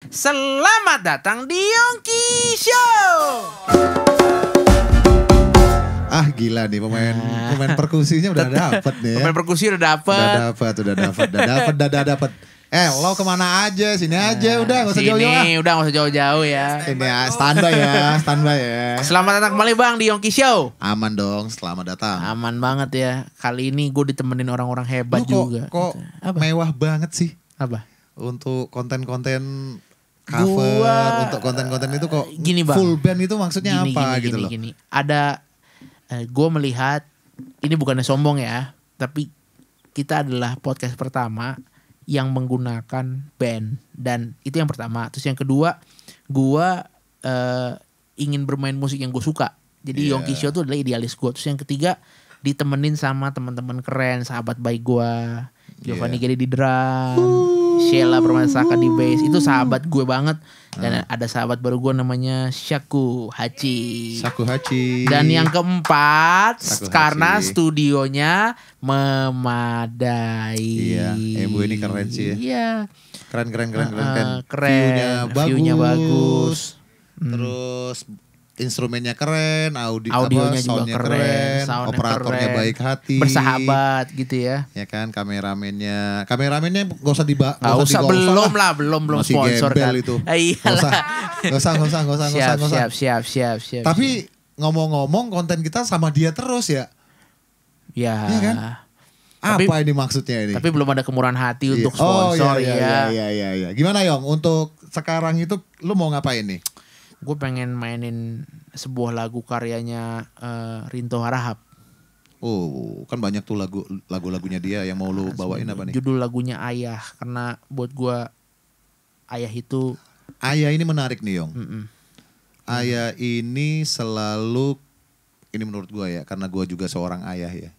Selamat datang di Yongki Show. Ah gila nih pemain perkusinya udah dapet nih ya. Pemain perkusi udah dapet. Udah dapet. Lo kemana aja? Sini aja udah gak usah jauh-jauh. Udah gak usah jauh-jauh ya. Ini ya standby ya. Selamat datang kembali Bang di Yongki Show. Aman dong, selamat datang. Aman banget ya. Kali ini gue ditemenin orang-orang hebat juga. Kok Apa? mewah banget sih. Apa? Untuk konten-konten cover, untuk konten-konten itu kok gini, Bang. Full band itu maksudnya apa gitu loh. Gini. Ada, gue melihat, ini bukannya sombong ya. Tapi kita adalah podcast pertama yang menggunakan band, dan itu yang pertama. Terus yang kedua, gue ingin bermain musik yang gue suka. Jadi Yongki Show itu adalah idealis gue. Terus yang ketiga, ditemenin sama teman-teman keren, sahabat baik gue, Giovanni Gede di drum, Sheila Permasaka di bass. Itu sahabat gue banget. Dan ada sahabat baru gue namanya Shaku Hachi. Dan yang keempat, karena studionya memadai. Iya, Ibu ini keren sih ya. Iya. Keren. View-nya bagus. Terus instrumennya keren, audionya juga keren, operatornya keren, baik hati, bersahabat gitu ya. Ya kan, kameramennya gak usah belum masih sponsor kan. Itu. Gak usah. Siap. Tapi ngomong-ngomong konten kita sama dia terus ya. Ya kan? Apa ini maksudnya ini? Tapi belum ada kemurahan hati untuk sponsor ya. Iya. Gimana Yong? Untuk sekarang itu lu mau ngapain nih? Gue pengen mainin sebuah lagu karyanya Rinto Harahap. Oh, kan banyak tuh lagu-lagunya dia yang mau lu bawain apa nih? Judul lagunya Ayah, karena buat gue ayah itu. Ayah ini menarik nih Yong. Ayah ini selalu, ini menurut gue ya, karena gue juga seorang ayah ya.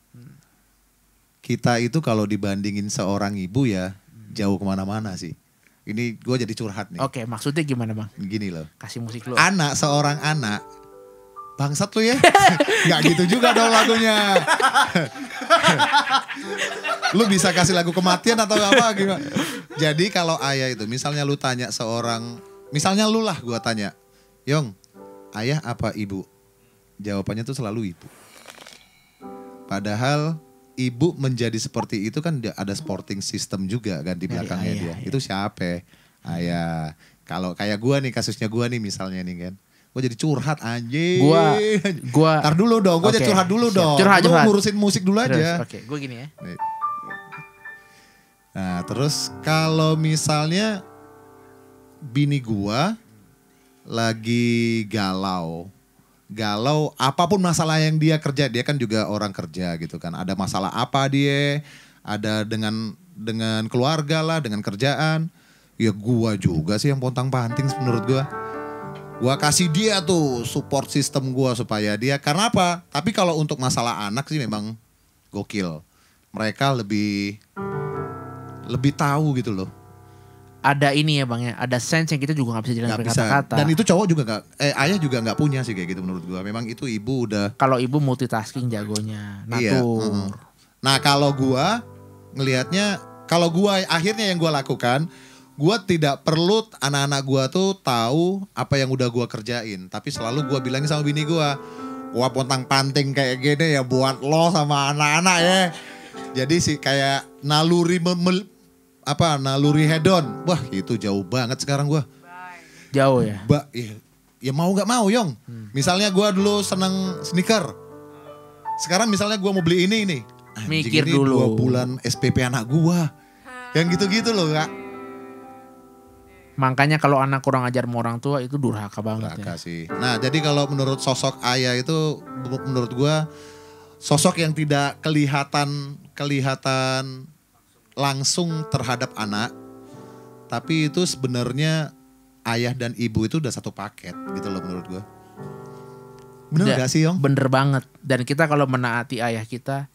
Kita itu kalau dibandingin seorang ibu ya jauh kemana-mana sih. Ini gue jadi curhat nih. Oke, maksudnya gimana Bang? Gini loh. Kasih musik lu. Seorang anak. Bangsat lu ya. Gak gitu juga dong lagunya. Lu bisa kasih lagu kematian atau apa gimana. Jadi kalau ayah itu, misalnya lu tanya misalnya lu lah gue tanya. Yong, ayah apa ibu? Jawabannya tuh selalu ibu. Padahal ibu menjadi seperti itu kan ada sporting system juga kan di belakangnya dia. Itu siapa? Ayah. Kalau kayak gue nih, kasusnya gue nih misalnya nih kan. Gue jadi curhat anjing. Gua Ntar dulu dong, gue jadi curhat dulu dong. Curhat. Lu ngurusin musik dulu aja. Oke, gue gini ya. Nah terus kalau misalnya bini gue lagi galau apapun masalah yang dia kerja, dia kan juga orang kerja gitu kan, ada masalah apa dia, ada dengan keluarga lah, dengan kerjaan, ya gua juga sih yang pontang-panting menurut gua kasih dia tuh support system gua supaya dia, karena apa, tapi kalau untuk masalah anak sih memang gokil, mereka lebih tahu gitu loh. Ada ini ya Bang ya, ada sense yang kita juga gak bisa jalan berkata-kata. Dan itu cowok juga ayah juga gak punya sih kayak gitu menurut gua. Memang itu ibu udah. Kalau ibu multitasking jagonya, natur. Iya, Nah kalau gua ngelihatnya, kalau gua akhirnya yang gua lakukan, gua tidak perlu anak-anak gua tuh tahu apa yang udah gua kerjain. Tapi selalu gua bilangin sama bini gua pontang-panting kayak gini ya buat lo sama anak-anak ya. Jadi sih kayak naluri hedon. Wah itu jauh banget sekarang gue. Jauh ya? Ya mau gak mau Yong. Misalnya gue dulu seneng sneaker. Sekarang misalnya gue mau beli ini. Mikir ini dulu. 2 bulan SPP anak gue. Yang gitu-gitu loh Kak. Makanya kalau anak kurang ajar sama orang tua itu durhaka banget. Durhaka sih. Nah jadi kalau menurut sosok ayah itu, menurut gue sosok yang tidak kelihatan langsung terhadap anak, tapi itu sebenarnya ayah dan ibu itu udah satu paket gitu loh menurut gue. Bener gak sih Yong? Bener banget. Dan kita kalau menaati ayah kita,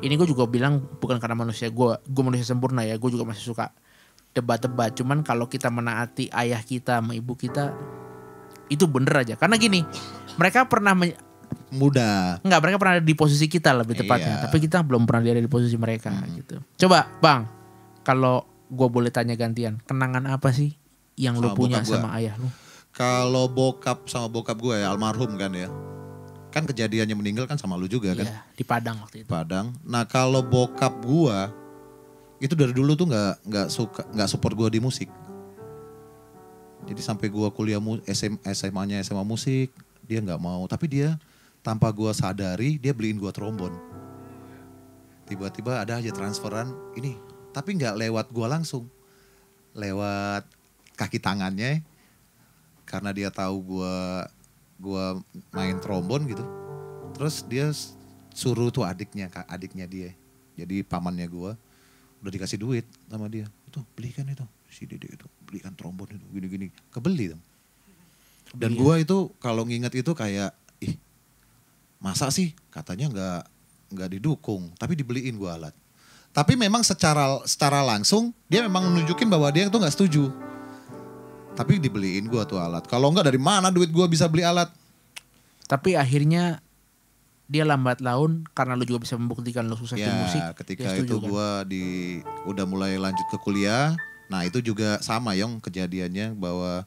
ini gue juga bilang bukan karena manusia gue manusia sempurna ya, gue juga masih suka debat-debat. Cuman kalau kita menaati ayah kita sama ibu kita, itu bener aja. Karena gini, mereka pernah mereka pernah ada di posisi kita lebih tepatnya. Tapi kita belum pernah ada di posisi mereka gitu. Coba Bang, kalau gue boleh tanya gantian, kenangan apa sih yang lu Sama punya bokap gua. sama ayah lu? Kalau bokap sama bokap gue ya almarhum kan ya. Kan kejadiannya meninggal kan sama lu juga kan. Iya, di Padang waktu itu. Padang. Nah kalau bokap gue itu dari dulu tuh nggak support gue di musik. Jadi sampai gue kuliah SMA-nya SMA musik dia nggak mau. Tapi dia tanpa gue sadari dia beliin gue trombon. Tiba-tiba ada aja transferan ini. Tapi nggak lewat gue langsung. Lewat kaki tangannya. Karena dia tahu gue main trombon gitu. Terus dia suruh tuh adiknya dia. Jadi pamannya gue udah dikasih duit sama dia. Itu belikan itu si Dede itu, belikan trombon itu gini-gini. Kebeli dong. Dan gue itu kalau nginget itu kayak masa sih katanya nggak didukung, tapi dibeliin gue alat. Tapi memang secara langsung dia memang menunjukin bahwa dia itu nggak setuju. Tapi dibeliin gue tuh alat. Kalau enggak dari mana duit gue bisa beli alat? Tapi akhirnya dia lambat laun karena lu juga bisa membuktikan lu sukses di musik. Ya ketika dia setuju, itu kan? gue udah mulai lanjut ke kuliah. Nah itu juga sama Yong kejadiannya bahwa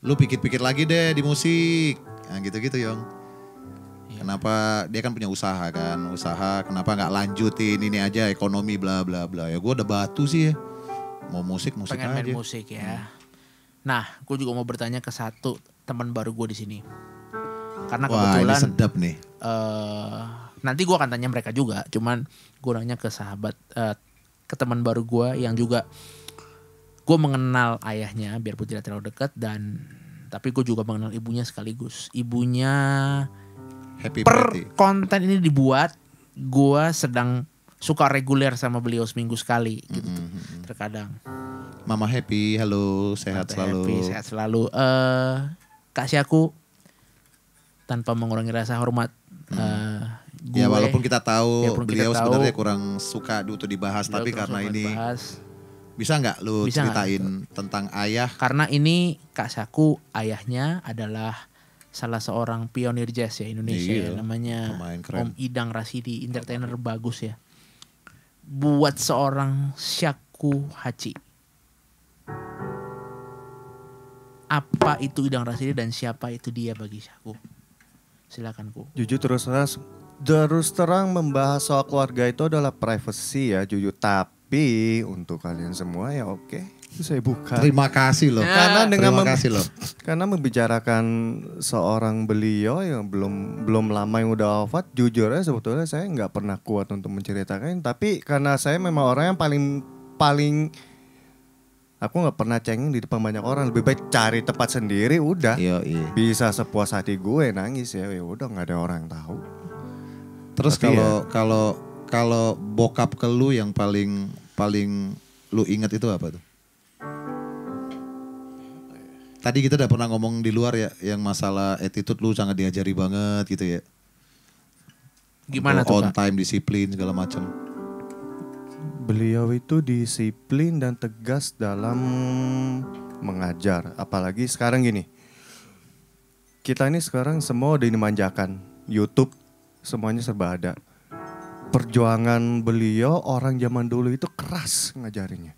lu pikir-pikir lagi deh di musik. Nah gitu-gitu Yong. Iya. Kenapa dia kan punya usaha kenapa nggak lanjutin ini aja ekonomi bla bla bla. Ya gue udah batu sih ya. Mau musik Pengen aja. main musik ya. Nah, gue juga mau bertanya ke satu teman baru gue di sini. Karena Wah kebetulan ini sedap nih. nanti gue akan tanya mereka juga. Cuman gue nanya ke sahabat, ke teman baru gue yang juga gue mengenal ayahnya biarpun tidak terlalu dekat tapi gue juga mengenal ibunya sekaligus. Ibunya Happy birthday. konten ini dibuat, gue sedang suka reguler sama beliau seminggu sekali gitu tuh. Terkadang. Mama Happy, halo, sehat Tante selalu. Happy, sehat selalu. Kak Syaku, tanpa mengurangi rasa hormat, gue, Ya walaupun kita tahu Walaupun kita beliau tahu, sebenarnya kurang suka untuk dibahas, beliau tapi kurang karena suka ini dibahas. bisa nggak lu Bisa nggak? ceritain tentang ayah? Karena ini Kak Syaku ayahnya adalah salah seorang pionir jazz ya Indonesia, Iya, namanya pemain keren. Om Idang Rasidi, entertainer bagus ya. Buat seorang Syaku Haci, apa itu Idang Rasidi dan siapa itu dia bagi Syaku? Silakan Ku. Jujur terus terang membahas soal keluarga itu adalah privacy ya jujur. Tapi untuk kalian semua ya oke, itu saya buka. Terima kasih loh. Karena dengan Terima kasih loh. karena membicarakan seorang beliau yang belum lama yang udah wafat, jujur ya sebetulnya saya nggak pernah kuat untuk menceritakan. Tapi karena saya memang orang yang paling aku nggak pernah cengeng di depan banyak orang. Lebih baik cari tempat sendiri udah. Iya. Bisa sepuas hati gue nangis ya udah nggak ada orang tahu. Terus Tapi kalau bokap ke lu yang paling lu ingat itu apa tuh? Tadi kita udah pernah ngomong di luar ya, yang masalah attitude lu sangat diajari banget gitu ya. Gimana Untuk tuh on Kak? time, disiplin segala macam. Beliau itu disiplin dan tegas dalam mengajar. Apalagi sekarang gini. Kita ini sekarang semua udah dimanjakan. YouTube semuanya serba ada. Perjuangan beliau orang zaman dulu itu keras ngajarinnya.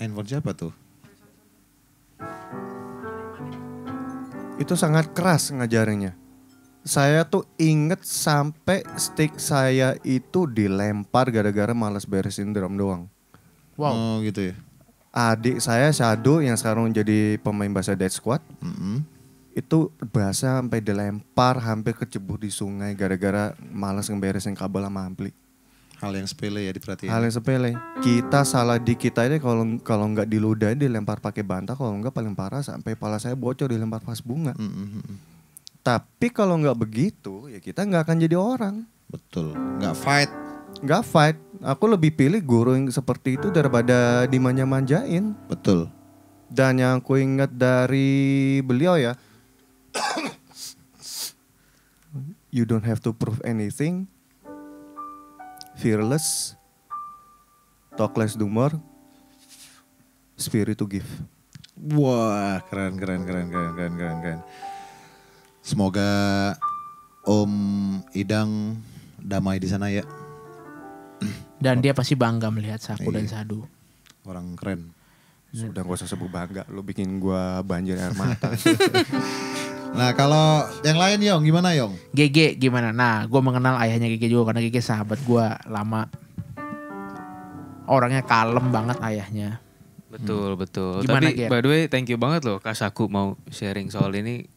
Handphone siapa tuh? Itu sangat keras ngajarinnya. Saya tuh inget sampai stick saya itu dilempar gara-gara malas beresin drum doang. Wow. Oh gitu ya. Adik saya Shadow yang sekarang jadi pemain bahasa Dead Squad. Itu bahasa sampai dilempar hampir kecebur di sungai gara-gara malas ngeberesin kabel sama ampli. Hal yang sepele ya diperhatiin. Hal yang sepele. Kita salah di kita ini kalau nggak diludahin dilempar pakai bantal, kalau nggak paling parah sampai kepala saya bocor dilempar vas bunga. Tapi kalau nggak begitu ya kita nggak akan jadi orang. Betul. Nggak fight. Nggak fight. Aku lebih pilih guru yang seperti itu daripada dimanja-manjain. Betul. Dan yang aku ingat dari beliau ya, you don't have to prove anything. Fearless, talk less, do more, spirit to give. Wah, keren. Semoga Om Idang damai di sana ya. Dan dia pasti bangga melihat Syaku dan Iya. Sadu. Orang keren. Sudah gak usah sebut bangga, lu bikin gua banjir air mata. Nah kalau yang lain Yong, gimana Yong? GG gimana? Nah, gue mengenal ayahnya GG juga karena GG sahabat gue lama. Orangnya kalem banget ayahnya. Betul. Gimana, Tapi Ger? by the way thank you banget loh Kak Saku mau sharing soal ini.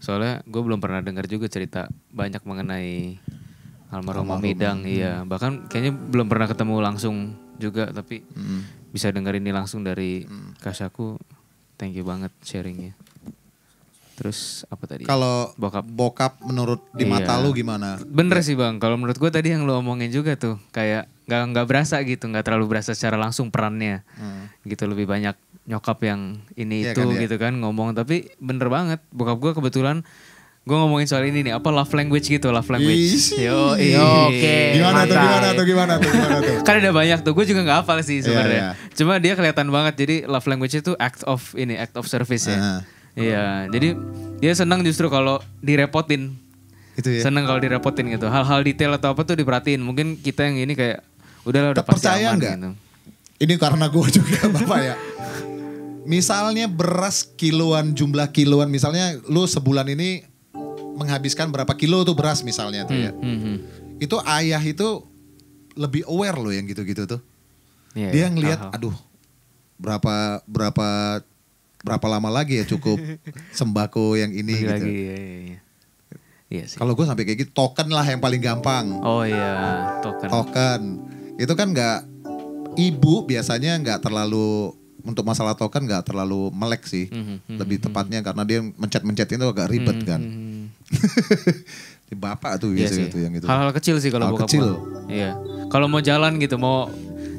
Soalnya gue belum pernah dengar juga cerita banyak mengenai almarhum Om Idang. Iya, bahkan kayaknya belum pernah ketemu langsung juga, tapi bisa denger ini langsung dari Kak Saku. Thank you banget sharingnya. Terus apa tadi? Kalau Bokap. bokap menurut di mata Iya. lu gimana? Bener sih bang, kalau menurut gue tadi yang lo omongin juga tuh kayak nggak berasa gitu, nggak terlalu berasa secara langsung perannya, gitu lebih banyak nyokap yang ini Iya itu kan, iya. gitu kan ngomong, tapi bener banget bokap gue kebetulan gue ngomongin soal ini nih apa love language gitu, love language. Yo, Oke. Gimana Mantap. tuh? Kan ada banyak tuh, gue juga nggak hafal sih sebenarnya. Iya. Cuma dia kelihatan banget, jadi love language itu act of service ya. Iya, jadi dia senang justru kalau direpotin. Itu ya. Seneng kalau direpotin gitu. Hal-hal detail atau apa tuh diperhatiin. Mungkin kita yang ini kayak udahlah udah pasti Percaya aman nggak? gitu. Ini karena gue juga Bapak ya. Misalnya beras kiloan, jumlah kiloan. Misalnya lu sebulan ini menghabiskan berapa kilo tuh beras misalnya tuh ya. Itu ayah itu lebih aware loh yang gitu-gitu tuh. Iya, Dia iya. ngelihat Hal-hal. aduh berapa lama lagi ya cukup sembako yang ini gitu. Lagi, iya. Iya sih. Kalau gue sampai kayak gitu token lah yang paling gampang. Oh iya, token. Token. Itu kan nggak, ibu biasanya nggak terlalu, untuk masalah token nggak terlalu melek sih. Lebih tepatnya karena dia mencet-mencet itu agak ribet kan. Di bapak tuh Iya biasanya sih. tuh yang itu. Hal-hal kecil sih kalau Hal bokap kecil. gua. Iya. Kalau mau jalan gitu, mau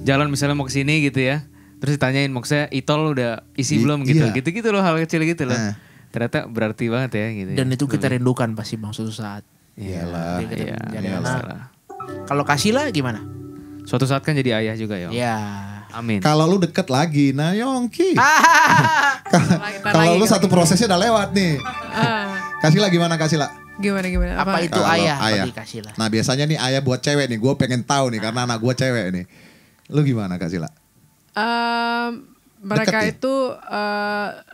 jalan misalnya mau ke sini gitu ya. Terus ditanyain maksudnya itol udah isi belum gitu. Iya. Gitu-gitu loh, hal kecil gitu loh. Nah. Ternyata berarti banget ya gitu. Dan ya. itu kita rindukan pasti bang suatu saat. Iyalah. Jadi kita Iya, menjadi iya, anak. salah. Kalau Kasila gimana? Suatu saat kan jadi ayah juga ya. Ya. Amin. Kalau lu deket lagi, nah Yongki. Ntar Kalau lagi, lu satu prosesnya udah lewat nih. Ah, Kasih lah gimana, kasih lah. gimana? Apa itu Kalau ayah ayah. bagi Kasila? Nah biasanya nih ayah buat cewek nih, gue pengen tahu nih karena anak gue cewek nih. Lu gimana Kasih lah? Mereka Deket ya? itu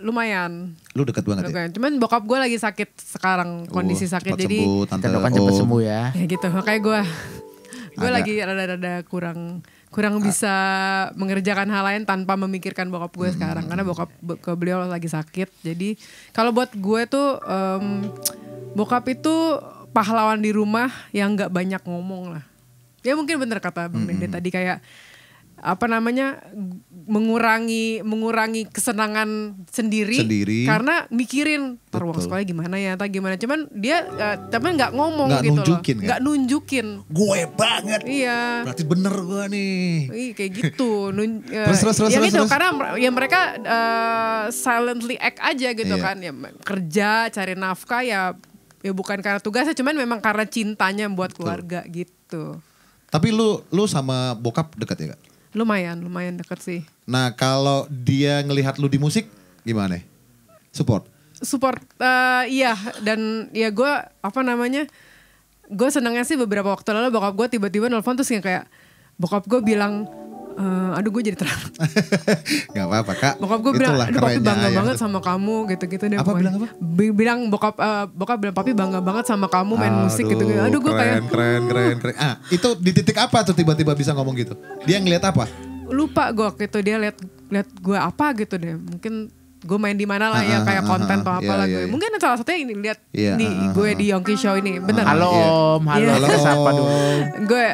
lumayan. Lu deket banget ya? Lumayan. Cuman bokap gue lagi sakit sekarang, kondisi sakit, Cepat jadi sembuh, Kita tante doakan cepat Om. sembuh ya. ya gitu. Makanya gue Agak. lagi rada-rada kurang bisa mengerjakan hal lain tanpa memikirkan bokap gue sekarang, karena ke beliau lagi sakit. Jadi kalau buat gue tuh bokap itu pahlawan di rumah yang nggak banyak ngomong lah. Ya mungkin bener kata Bang Dede tadi, kayak apa namanya, mengurangi kesenangan sendiri karena mikirin ntar uang Betul. sekolah gimana ya, atau gimana. Cuman dia tapi nggak ngomong Nggak gitu nunjukin, loh, kan? nggak nunjukin. Gue banget. Iya. Berarti bener gue nih. Ih, kayak gitu. Terus, ya gitu, terus. karena ya mereka silently act aja gitu Iya. kan. Ya kerja, cari nafkah ya bukan karena tugasnya, cuman memang karena cintanya buat keluarga gitu. Tapi lu sama bokap deket ya Kak? Lumayan deket sih. Nah kalau dia ngelihat lu di musik gimana? Support? Support, iya, dan ya gue gue senangnya sih beberapa waktu lalu bokap gue tiba-tiba nelfon, terus yang kayak bokap gue bilang, aduh gue jadi terang. Gak apa-apa Kak. Bokap gue bilang, Itulah aduh papi kerennya bangga ayah banget tuh. sama kamu gitu-gitu deh. Apa pokoknya. bilang apa? Bilang bokap bilang papi bangga banget sama kamu main musik gitu-gitu. Aduh gue kayak keren. Ah itu di titik apa tuh tiba-tiba bisa ngomong gitu? Dia ngeliat apa? lupa gue gitu, dia lihat gue apa gitu deh. Mungkin gue main di mana lah ya, kayak konten atau apa lah gue. iya. Mungkin salah satunya ini lihat Iya, di gue di Yongki Show ini. Bener. Halo Iya. Om, halo. Iya. Kita sapa dulu. Gue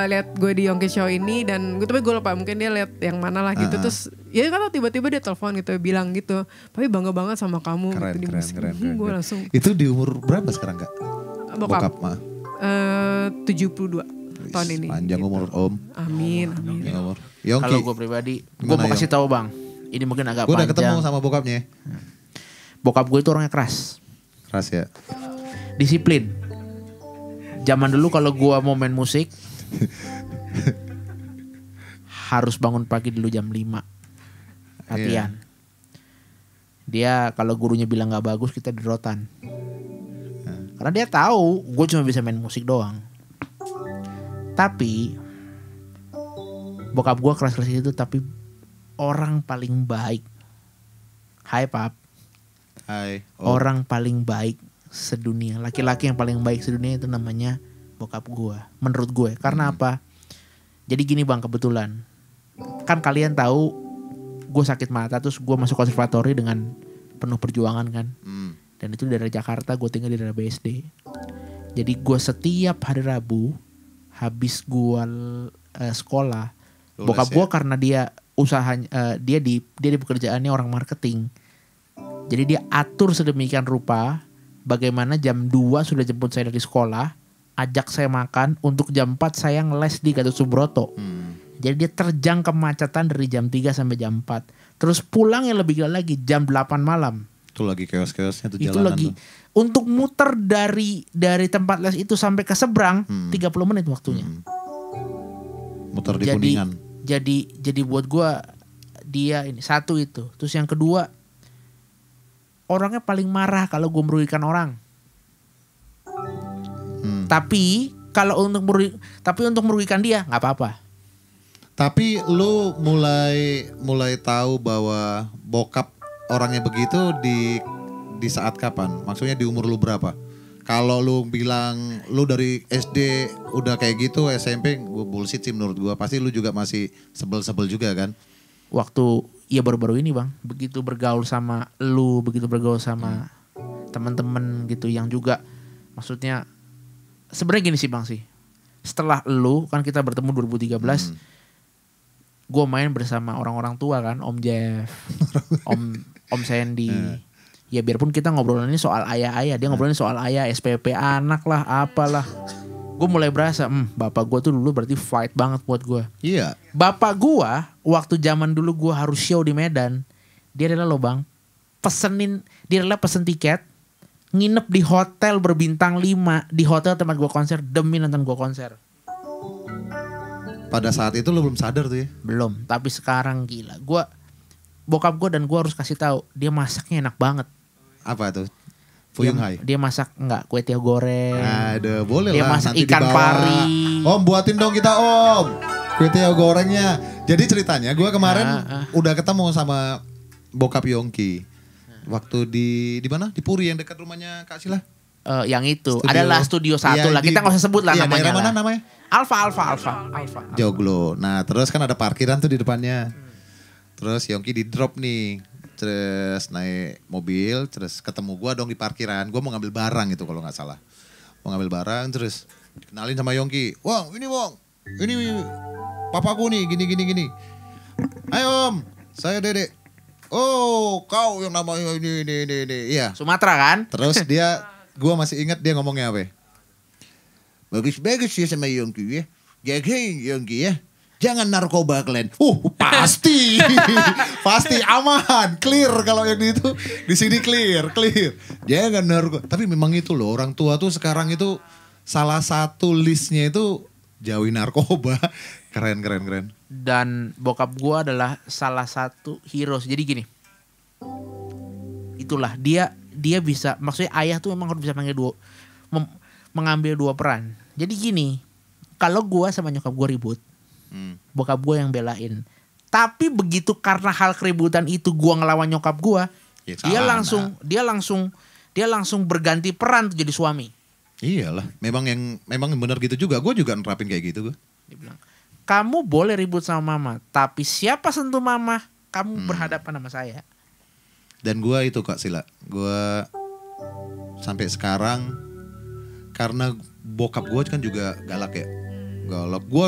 lihat gue di Yongki Show ini, dan tapi gue lupa, mungkin dia lihat yang mana lah gitu. Terus ya kan tiba-tiba dia telepon gitu, bilang gitu, tapi bangga banget sama kamu Keren, gitu di keren, musik. keren. Gue langsung Itu di umur berapa sekarang Kak? bokap mah. 72 tahun ini. Panjang gitu. umur Om. Amin. Panjang umur. Yongki. Kalau gue pribadi, gue Gimana, mau kasih Yong? tahu bang. Ini mungkin agak Gue udah ketemu panjang. sama bokapnya. Bokap gue itu orangnya keras, Keras ya. disiplin. Zaman dulu kalau gue mau main musik, harus bangun pagi dulu jam 5 latihan. Dia kalau gurunya bilang nggak bagus, kita di rotan. Karena dia tahu gue cuma bisa main musik doang. Tapi bokap gue keras-keras itu, tapi orang paling baik. Hai Pap. Hai. Orang paling baik sedunia. Laki-laki yang paling baik sedunia itu namanya bokap gue. Menurut gue. Karena apa? Jadi gini bang, kebetulan. Kan kalian tahu gue sakit mata terus gue masuk konservatori dengan penuh perjuangan kan. Dan itu dari Jakarta, gue tinggal di daerah BSD. Jadi gue setiap hari Rabu habis gue sekolah, bokap gue karena dia usahanya dia di pekerjaannya orang marketing. Jadi dia atur sedemikian rupa bagaimana jam 2 sudah jemput saya dari sekolah, ajak saya makan, untuk jam 4 saya ngeles di Gatot Subroto. Jadi dia terjang kemacetan dari jam 3 sampai jam 4. Terus pulang yang lebih gila lagi jam 8 malam. Itu lagi chaos-chaosnya tuh Itu jalanan lagi tuh. untuk muter dari tempat les itu sampai ke seberang 30 menit waktunya. Muter di Kuningan. Jadi buat gua dia ini satu itu. Terus yang kedua, orangnya paling marah kalau gue merugikan orang. Tapi untuk merugikan dia nggak apa-apa. Tapi lu mulai tahu bahwa bokap orangnya begitu di saat kapan? Maksudnya di umur lu berapa? Kalau lu bilang lu dari SD udah kayak gitu, SMP bullshit sih menurut gua. Pasti lu juga masih sebel-sebel juga kan? Waktu ya baru-baru ini bang, begitu bergaul sama lu, begitu bergaul sama teman-teman gitu yang juga maksudnya sebenarnya gini sih bang sih. Setelah lu kan kita bertemu 2013. Gue main bersama orang-orang tua kan, Om Jeff, Om Sandy. Ya biarpun kita ngobrolin ini soal ayah-ayah, dia ngobrolin soal ayah, SPP anak lah, apalah. Gue mulai berasa, bapak gue tuh dulu berarti fight banget buat gue. Iya. Bapak gue, waktu zaman dulu gue harus show di Medan, dia rela loh bang, dia rela pesen tiket, nginep di hotel berbintang 5, di hotel tempat gue konser, demi nonton gue konser. Pada saat itu lu belum sadar tuh ya? Belum, tapi sekarang gila. Bokap gue dan gue harus kasih tahu, dia masaknya enak banget. Apa tuh? Fuyung Hai. Dia masak kue tiaw goreng. Aduh, boleh dia lah. masak nanti ikan dibawa. pari. Om, buatin dong kita om. Kue tiaw gorengnya. Jadi ceritanya gue kemarin udah ketemu sama bokap Yongki. Waktu di mana? Di Puri yang dekat rumahnya Kak Sila. Yang itu adalah studio 1 lah. Kita nggak usah sebut lah namanya. Daerah mana namanya? Alfa. Joglo. Nah terus kan ada parkiran tuh di depannya. Terus Yongki di drop nih. Terus naik mobil. Terus ketemu gue dong di parkiran. Gue mau ngambil barang itu kalau gak salah. Mau ngambil barang terus kenalin sama Yongki. Wong ini papaku nih gini. Ayo om, saya Dede. Oh kau yang namanya ini. Iya. Sumatera kan? Terus gue masih ingat dia ngomongnya apa. Bagus ya sama Yongki ya. Jagain Yongki ya. Jangan narkoba kalian. Pasti. Pasti aman. Clear kalau yang itu. Di sini clear. Jangan narkoba. Tapi memang itu loh. Orang tua tuh sekarang itu salah satu listnya itu jauhi narkoba. Keren. Dan bokap gue adalah salah satu heroes. Jadi gini. Itulah dia bisa. Maksudnya ayah tuh memang harus bisa mengambil dua peran. Jadi gini. Kalau gue sama nyokap gue ribut. Bokap gue yang belain. Tapi begitu karena hal keributan itu gue ngelawan nyokap gue, dia langsung berganti peran tuh jadi suami. Iyalah, memang benar gitu juga. Gue juga nerapin kayak gitu gue. Dia bilang, kamu boleh ribut sama mama, tapi siapa sentuh mama, kamu berhadapan sama saya. Dan gue itu Kak Sila, gue sampai sekarang karena bokap gue kan juga galak ya. Galak. Gue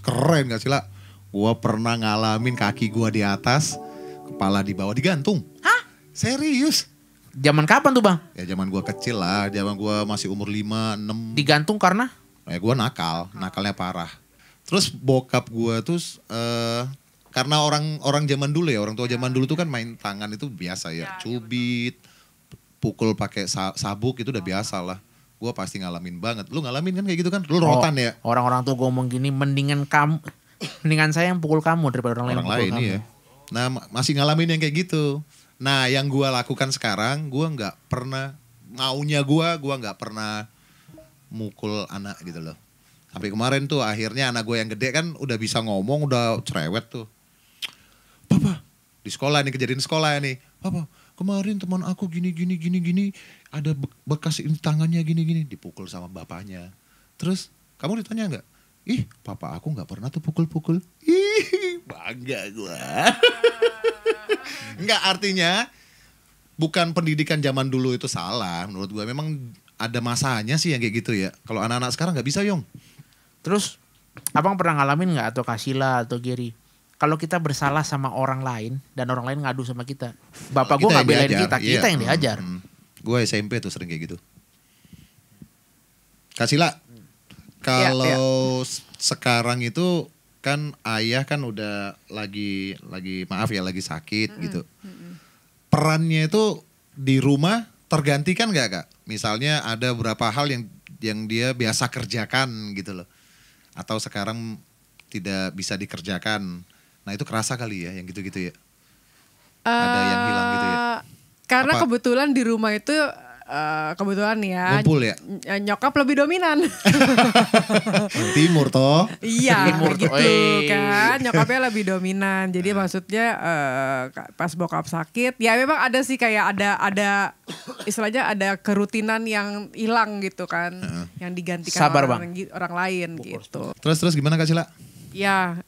keren Kak Sila. Gue pernah ngalamin kaki gue di atas, kepala di bawah digantung. Hah? Serius? Zaman kapan tuh bang? Ya zaman gue kecil lah, zaman gue masih umur 5, 6. Digantung karena? Ya gue nakalnya parah. Terus bokap gue tuh karena orang zaman dulu ya, orang tua zaman dulu tuh kan main tangan itu biasa ya. Cubit, pukul pakai sabuk itu udah biasa lah. Gue pasti ngalamin banget. Lu ngalamin kan kayak gitu kan? Lu rotan ya? Orang-orang tuh ngomong gini, mendingan saya yang pukul kamu daripada orang lain yang pukul kamu. Iya. Nah masih ngalamin yang kayak gitu. Nah yang gue lakukan sekarang, gue gak pernah, maunya gue gak pernah mukul anak gitu loh. Sampai kemarin tuh akhirnya anak gue yang gede kan udah bisa ngomong, udah cerewet tuh. Di sekolah nih, kejadian sekolah nih. Apa? Kemarin teman aku gini, ada bekas ini tangannya gini. Dipukul sama bapaknya. Terus kamu ditanya nggak? Ih, papa aku nggak pernah tuh pukul-pukul. Ih, bangga gua. Enggak, artinya bukan pendidikan zaman dulu itu salah. Menurut gua memang ada masanya sih yang kayak gitu ya. Kalau anak-anak sekarang nggak bisa, Yong. Terus abang pernah ngalamin nggak, atau Kasila atau Giri, kalau kita bersalah sama orang lain dan orang lain ngadu sama kita, bapak gue nggak belain kita yang diajar. Gue SMP tuh sering kayak gitu. Kasila, kalau sekarang itu kan ayah kan udah lagi lagi sakit gitu. Perannya itu di rumah tergantikan nggak, Kak? Misalnya ada beberapa hal yang dia biasa kerjakan gitu loh. Atau sekarang tidak bisa dikerjakan. Nah itu kerasa kali ya yang gitu-gitu ya. Ada yang hilang gitu ya. Karena Apa? kebetulan di rumah itu kebetulan ya Ngumpul ya? Nyokap lebih dominan. Timur toh. Iya Timur tuh, gitu kan, nyokapnya lebih dominan. Jadi maksudnya pas bokap sakit ya memang ada sih kayak ada istilahnya ada kerutinan yang hilang gitu kan, yang digantikan Sabar, orang lain gitu. Terus gimana Kak Sila? Ya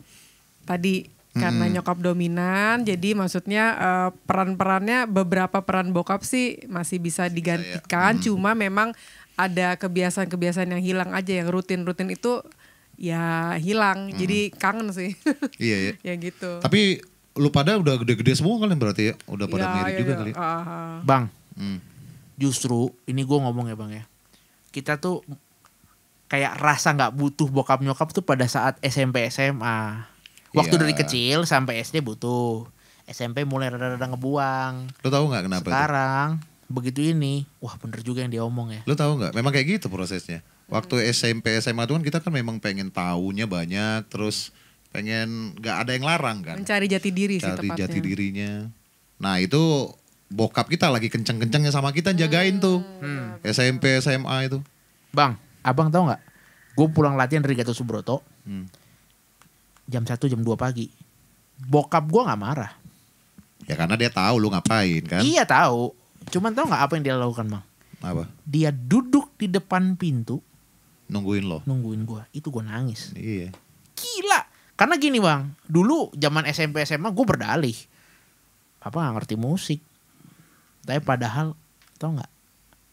tadi karena nyokap dominan, jadi maksudnya peran-perannya beberapa peran bokap sih masih bisa digantikan, cuma memang ada kebiasaan-kebiasaan yang hilang aja, yang rutin-rutin itu ya hilang, jadi kangen sih. Iya ya. Ya gitu. Tapi lu pada udah gede-gede semua kalian berarti ya? Udah pada Ya, married juga kali ya? Bang, Hmm. justru ini gue ngomong ya bang ya, kita tuh kayak rasa nggak butuh bokap nyokap tuh pada saat SMP SMA. Waktu Iya. dari kecil sampai SD butuh, SMP mulai rada-rada ngebuang. Lu tahu nggak kenapa itu? Sekarang begitu ini, wah bener juga yang dia omong ya. Lu tahu nggak? Memang kayak gitu prosesnya. Waktu SMP SMA tuh kan kita kan memang pengen taunya banyak, terus pengen nggak ada yang larang kan. Mencari jati diri sih Cari tepatnya. jati dirinya. Nah itu bokap kita lagi kenceng-kencengnya sama kita jagain tuh. SMP SMA itu. Bang, abang tahu nggak? Gue pulang latihan dari Gatot Subroto, Hmm. jam 1 jam 2 pagi. Bokap gue nggak marah. Ya karena dia tahu lu ngapain kan. Iya tahu. Cuman tahu nggak apa yang dia lakukan bang? Apa? Dia duduk di depan pintu Nungguin lo. nungguin gue. Itu gue nangis. Iya. Gila. Karena gini bang, dulu zaman SMP SMA gue berdalih, papa gak ngerti musik. Tapi padahal tau gak,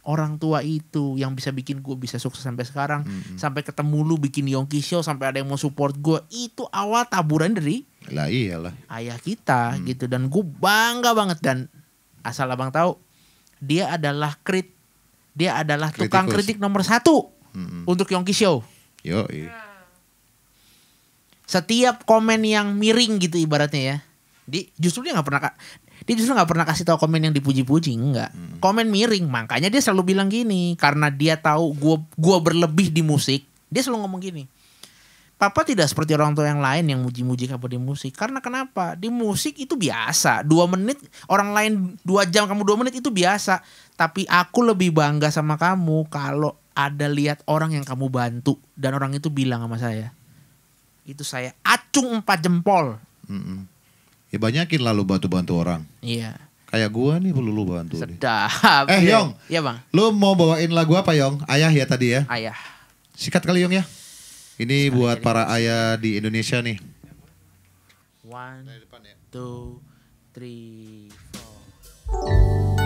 orang tua itu yang bisa bikin gue bisa sukses sampai sekarang. Sampai ketemu lu bikin Yongki Show, sampai ada yang mau support gue. Itu awal taburan dari Lah iyalah. ayah kita gitu. Dan gue bangga banget. Dan asal abang tahu, dia adalah tukang Kritikus. kritik nomor 1 untuk Yongki Show. Yo. Setiap komen yang miring gitu ibaratnya ya, dia justru nggak pernah kasih tahu komen yang dipuji-puji, enggak. Komen miring, makanya dia selalu bilang gini, karena dia tahu gua berlebih di musik, dia selalu ngomong gini, papa tidak seperti orang tua yang lain yang muji-muji kamu di musik. Karena kenapa? Di musik itu biasa, 2 menit, orang lain 2 jam, kamu 2 menit itu biasa. Tapi aku lebih bangga sama kamu kalau ada lihat orang yang kamu bantu dan orang itu bilang sama saya, itu saya acung 4 jempol. Ya banyakin lalu bantu orang. Iya. Kayak gua nih perlu lu bantu nih. Sedap. Yong. Iya bang. Lu mau bawain lagu apa Yong? Ayah ya tadi ya? Ayah. Sikat kali Yong ya. Ini buat para ayah di Indonesia nih. 1, 2, 3, 4.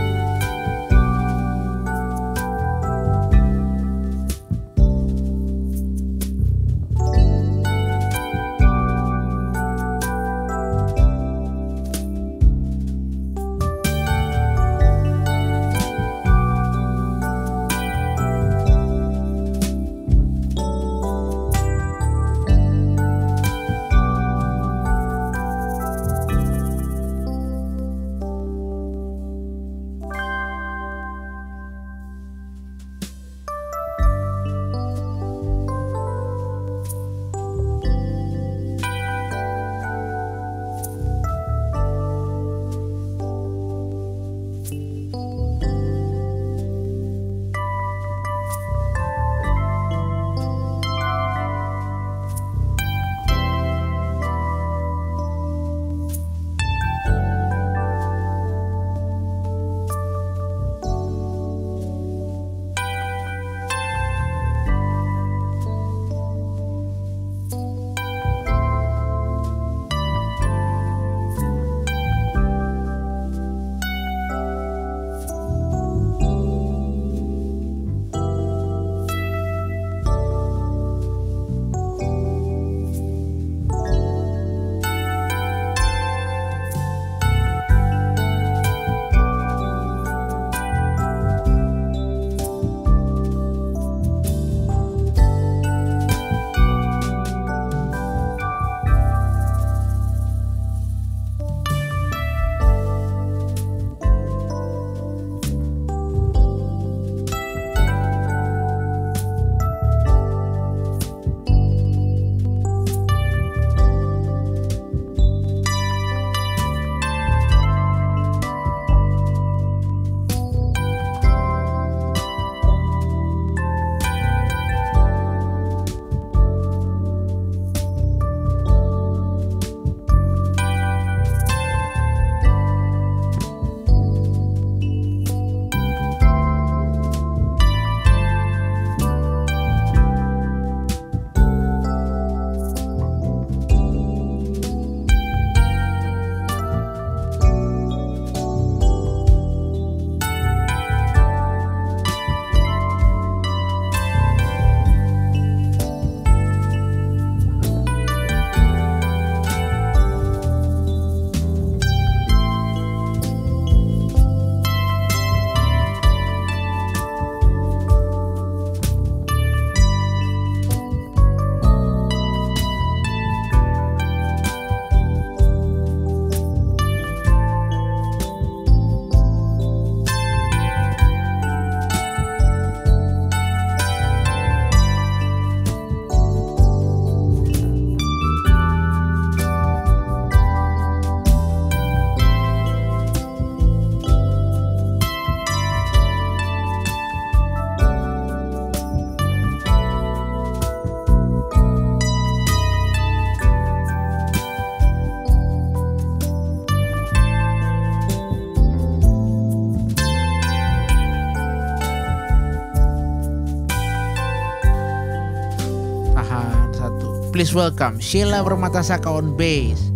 Please welcome Sheila Permatasaka on bass.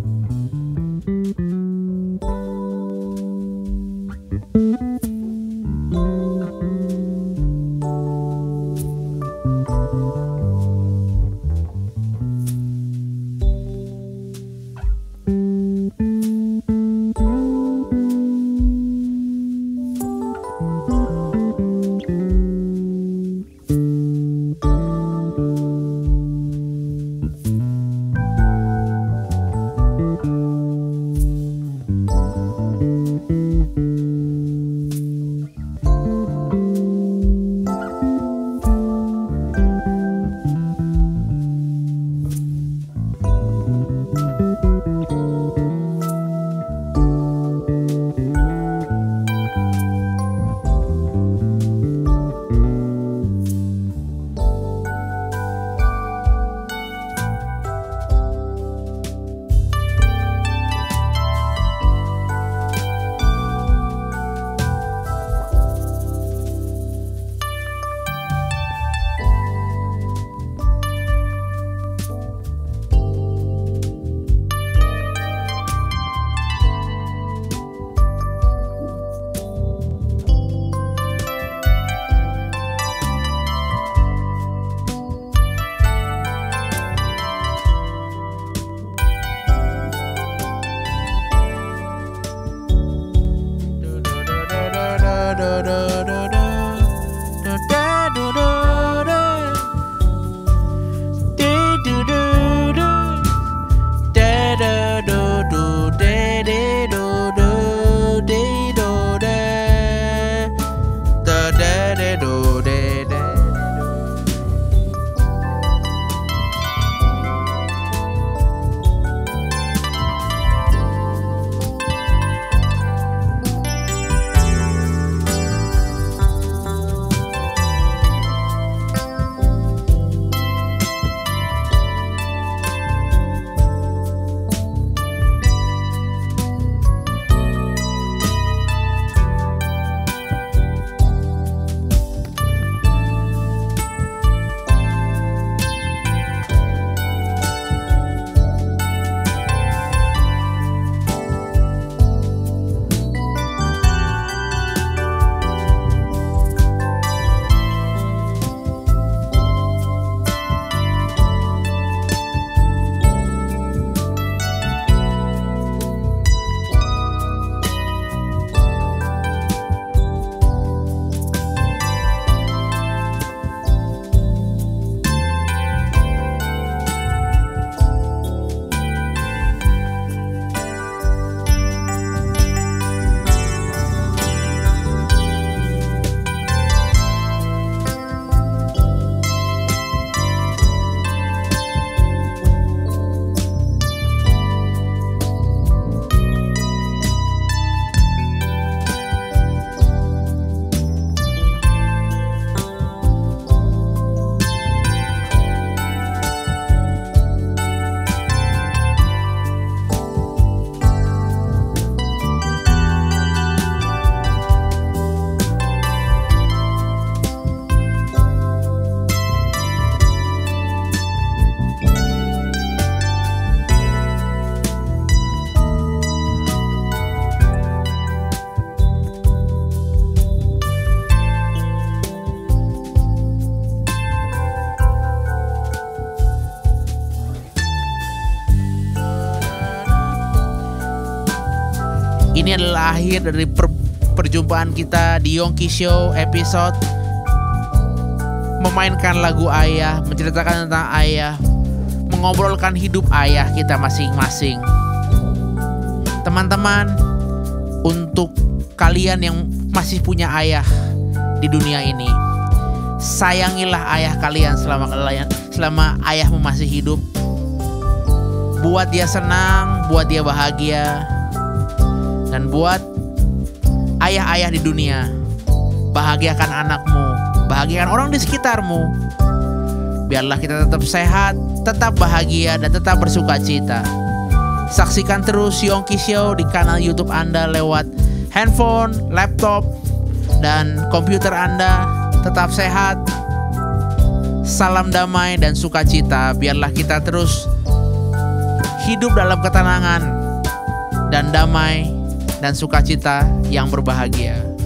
Ini adalah akhir dari perjumpaan kita di Yongki Show episode memainkan lagu ayah, menceritakan tentang ayah, mengobrolkan hidup ayah kita masing-masing. Teman-teman, untuk kalian yang masih punya ayah di dunia ini, sayangilah ayah kalian selama ayahmu masih hidup. Buat dia senang, buat dia bahagia. Dan buat ayah-ayah di dunia, bahagiakan anakmu, bahagiakan orang di sekitarmu. Biarlah kita tetap sehat, tetap bahagia, dan tetap bersuka cita. Saksikan terus Yongki Show di kanal YouTube Anda lewat handphone, laptop, dan komputer Anda. Tetap sehat, salam damai dan sukacita. Biarlah kita terus hidup dalam ketenangan dan damai dan sukacita yang berbahagia.